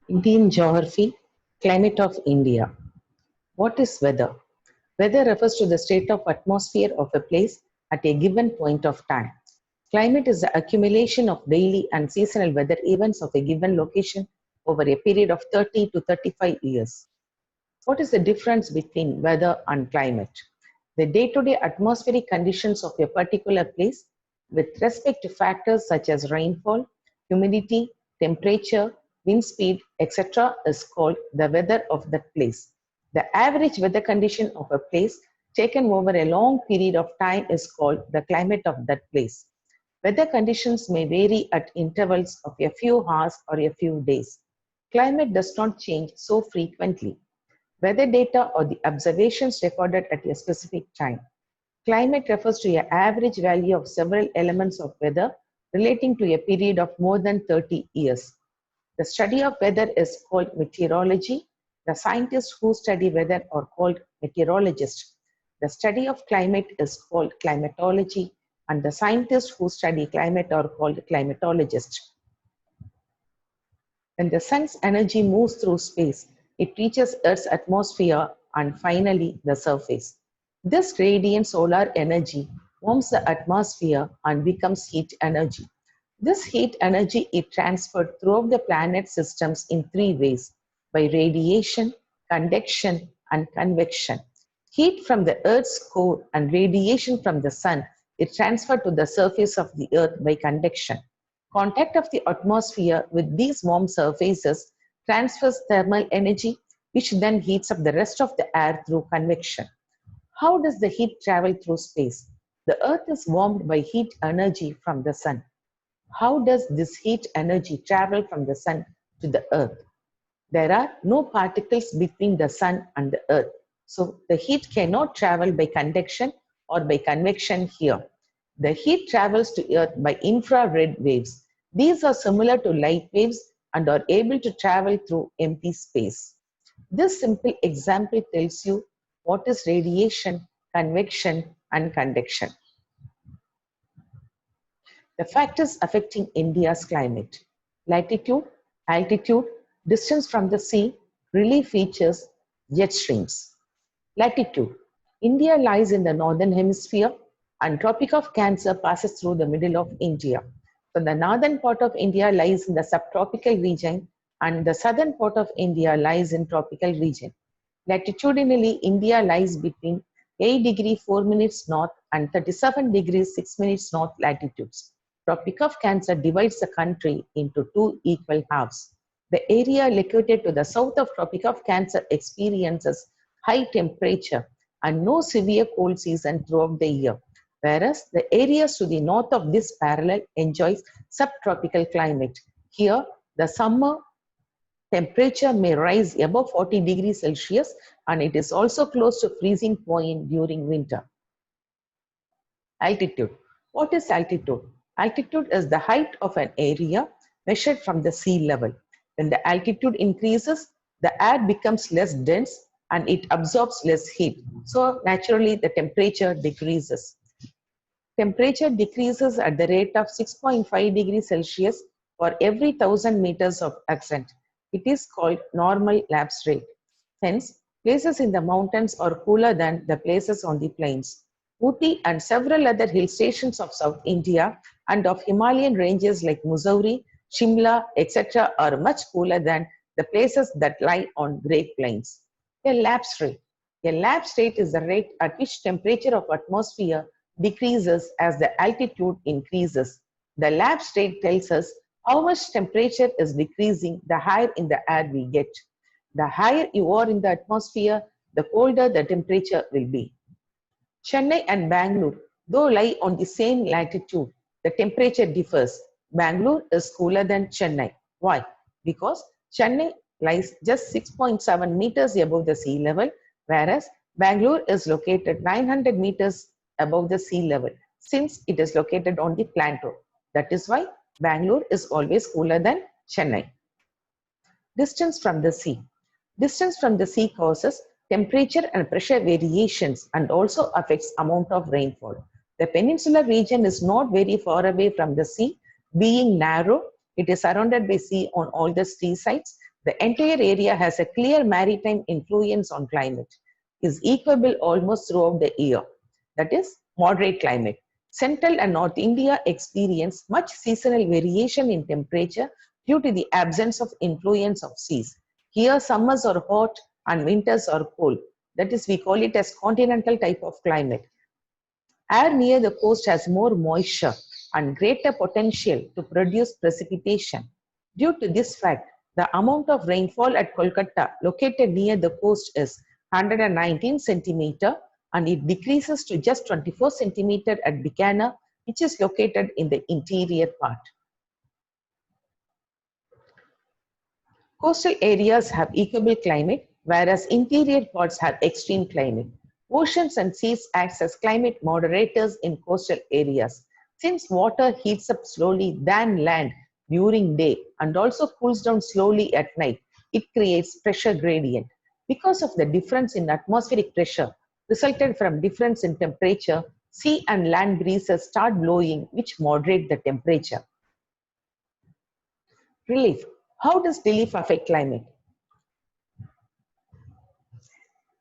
Indian geography, climate of India. What is weather? Weather refers to the state of atmosphere of a place at a given point of time. Climate is the accumulation of daily and seasonal weather events of a given location over a period of 30 to 35 years. What is the difference between weather and climate? The day-to-day atmospheric conditions of a particular place with respect to factors such as rainfall, humidity, temperature, wind speed, etc. is called the weather of that place. The average weather condition of a place taken over a long period of time is called the climate of that place. Weather conditions may vary at intervals of a few hours or a few days. Climate does not change so frequently. Weather data or the observations recorded at a specific time. Climate refers to an average value of several elements of weather relating to a period of more than 30 years. The study of weather is called meteorology. The scientists who study weather are called meteorologists. The study of climate is called climatology, and the scientists who study climate are called climatologists. When the sun's energy moves through space, it reaches Earth's atmosphere and finally the surface. This radiant solar energy warms the atmosphere and becomes heat energy. This heat energy is transferred throughout the planet systems in three ways: by radiation, conduction, and convection. Heat from the Earth's core and radiation from the sun is transferred to the surface of the Earth by conduction. Contact of the atmosphere with these warm surfaces transfers thermal energy, which then heats up the rest of the air through convection. How does the heat travel through space? The Earth is warmed by heat energy from the sun. How does this heat energy travel from the sun to the Earth? There are no particles between the sun and the Earth, so the heat cannot travel by conduction or by convection here. The heat travels to Earth by infrared waves. These are similar to light waves and are able to travel through empty space. This simple example tells you what is radiation, convection, and conduction. The factors affecting India's climate: latitude, altitude, distance from the sea, relief features, jet streams. Latitude. India lies in the northern hemisphere and Tropic of Cancer passes through the middle of India. So the northern part of India lies in the subtropical region and the southern part of India lies in tropical region. Latitudinally, India lies between 8 degrees 4 minutes north and 37 degrees 6 minutes north latitudes. Tropic of Cancer divides the country into two equal halves. The area located to the south of Tropic of Cancer experiences high temperature and no severe cold season throughout the year, whereas the areas to the north of this parallel enjoys subtropical climate. Here, the summer temperature may rise above 40 degrees Celsius and it is also close to freezing point during winter. Altitude. What is altitude? Altitude is the height of an area measured from the sea level. When the altitude increases, the air becomes less dense and it absorbs less heat. So naturally the temperature decreases. Temperature decreases at the rate of 6.5 degrees Celsius for every 1000 meters of ascent. It is called normal lapse rate. Hence, places in the mountains are cooler than the places on the plains. Ooty and several other hill stations of South India and of Himalayan ranges like Mussoorie, Shimla, etc. are much cooler than the places that lie on Great Plains. A lapse rate. A lapse rate is the rate at which temperature of atmosphere decreases as the altitude increases. The lapse rate tells us how much temperature is decreasing the higher in the air we get. The higher you are in the atmosphere, the colder the temperature will be. Chennai and Bangalore, though lie on the same latitude, the temperature differs. Bangalore is cooler than Chennai. Why? Because Chennai lies just 6.7 meters above the sea level, whereas Bangalore is located 900 meters above the sea level, since it is located on the plateau. That is why Bangalore is always cooler than Chennai. Distance from the sea. Distance from the sea causes temperature and pressure variations and also affects amount of rainfall. The peninsular region is not very far away from the sea. Being narrow, it is surrounded by sea on all the three sides. The entire area has a clear maritime influence on climate, is equable almost throughout the year, that is moderate climate. Central and North India experience much seasonal variation in temperature due to the absence of influence of seas. Here summers are hot and winters are cold. That is, we call it as continental type of climate. Air near the coast has more moisture and greater potential to produce precipitation. Due to this fact, the amount of rainfall at Kolkata, located near the coast, is 119 centimeter, and it decreases to just 24 centimeter at Bikaner, which is located in the interior part. Coastal areas have equable climate, whereas interior parts have extreme climate. Oceans and seas act as climate moderators in coastal areas. Since water heats up slowly than land during day and also cools down slowly at night, it creates pressure gradient. Because of the difference in atmospheric pressure resulted from difference in temperature, sea and land breezes start blowing, which moderate the temperature. Relief. How does relief affect climate?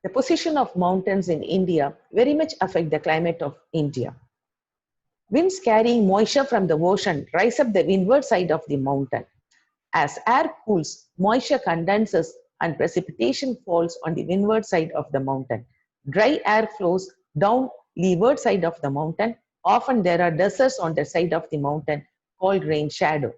The position of mountains in India very much affect the climate of India. Winds carrying moisture from the ocean rise up the windward side of the mountain. As air cools, moisture condenses and precipitation falls on the windward side of the mountain. Dry air flows down leeward side of the mountain. Often there are deserts on the side of the mountain called rain shadow.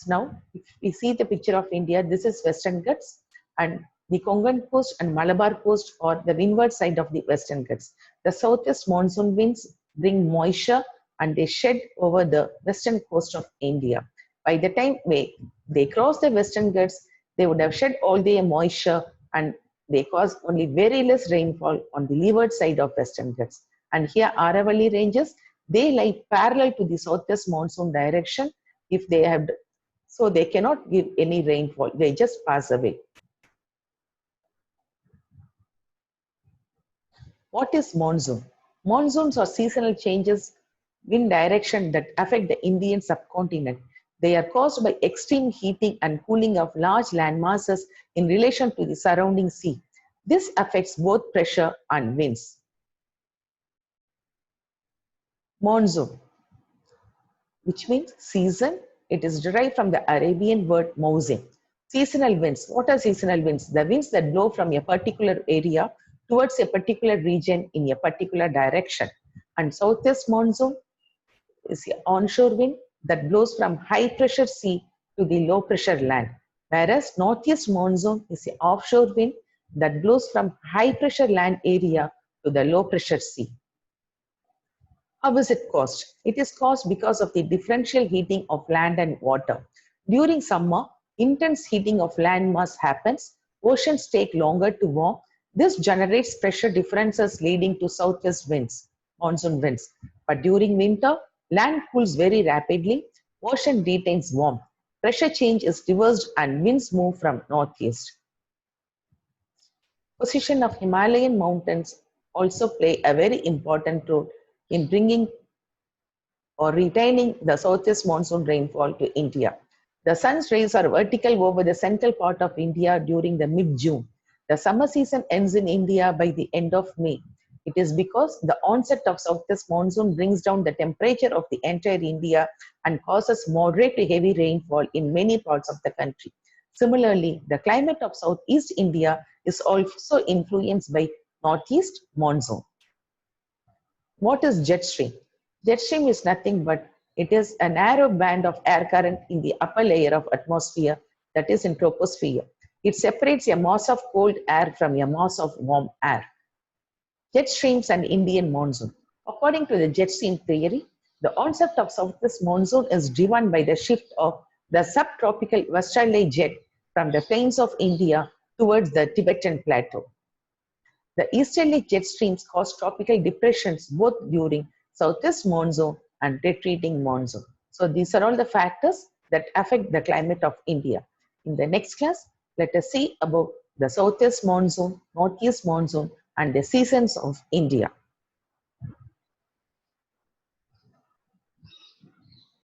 Now, if we see the picture of India, this is Western Ghats, and the Konkan coast and Malabar coast are the windward side of the Western Ghats. The southeast monsoon winds bring moisture and they shed over the western coast of India. By the time they cross the Western Ghats, they would have shed all their moisture and they cause only very less rainfall on the leeward side of Western Ghats. And here Aravalli ranges, they lie parallel to the southeast monsoon direction. If they have, so they cannot give any rainfall, they just pass away. What is monsoon? Monsoons are seasonal changes in direction that affect the Indian subcontinent. They are caused by extreme heating and cooling of large land masses in relation to the surrounding sea. This affects both pressure and winds. Monsoon, which means season, it is derived from the Arabian word mausim. Seasonal winds. What are seasonal winds? The winds that blow from a particular area towards a particular region in a particular direction. And southeast monsoon is an onshore wind that blows from high pressure sea to the low pressure land. Whereas northeast monsoon is an offshore wind that blows from high pressure land area to the low pressure sea. How is it caused? It is caused because of the differential heating of land and water. During summer, intense heating of land mass happens. Oceans take longer to warm. This generates pressure differences leading to southwest winds, monsoon winds. But during winter, land cools very rapidly. Ocean retains warmth. Pressure change is reversed and winds move from northeast. Position of Himalayan mountains also play a very important role in bringing or retaining the southeast monsoon rainfall to India. The sun's rays are vertical over the central part of India during the mid-June. The summer season ends in India by the end of May. It is because the onset of southeast monsoon brings down the temperature of the entire India and causes moderate to heavy rainfall in many parts of the country. Similarly, the climate of southeast India is also influenced by northeast monsoon. What is jet stream? Jet stream is nothing but it is a narrow band of air current in the upper layer of atmosphere, that is in troposphere. It separates a mass of cold air from a mass of warm air. Jet streams and Indian monsoon. According to the jet stream theory, the onset of southwest monsoon is driven by the shift of the subtropical westerly jet from the plains of India towards the Tibetan plateau. The easterly jet streams cause tropical depressions both during southeast monsoon and retreating monsoon. So these are all the factors that affect the climate of India. In the next class, let us see about the southeast monsoon, northeast monsoon, and the seasons of India.